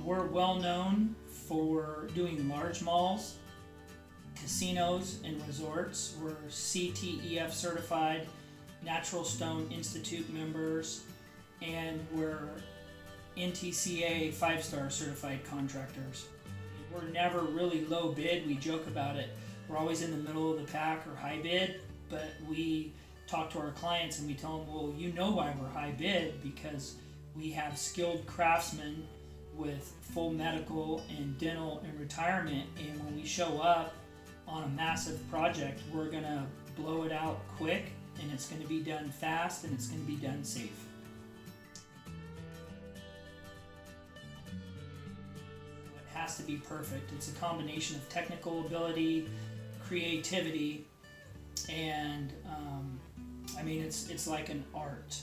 We're well known for doing large malls, casinos, and resorts. We're CTEF certified, Natural Stone Institute members, and we're NTCA 5-star certified contractors. We're never really low bid. We joke about it. We're always in the middle of the pack or high bid, but we talk to our clients and we tell them, well, you know why we're high bid, because we have skilled craftsmen with full medical and dental and retirement, and when we show up on a massive project, we're gonna blow it out quick, and it's gonna be done fast, and it's gonna be done safe. It has to be perfect. It's a combination of technical ability, creativity, and I mean, it's like an art.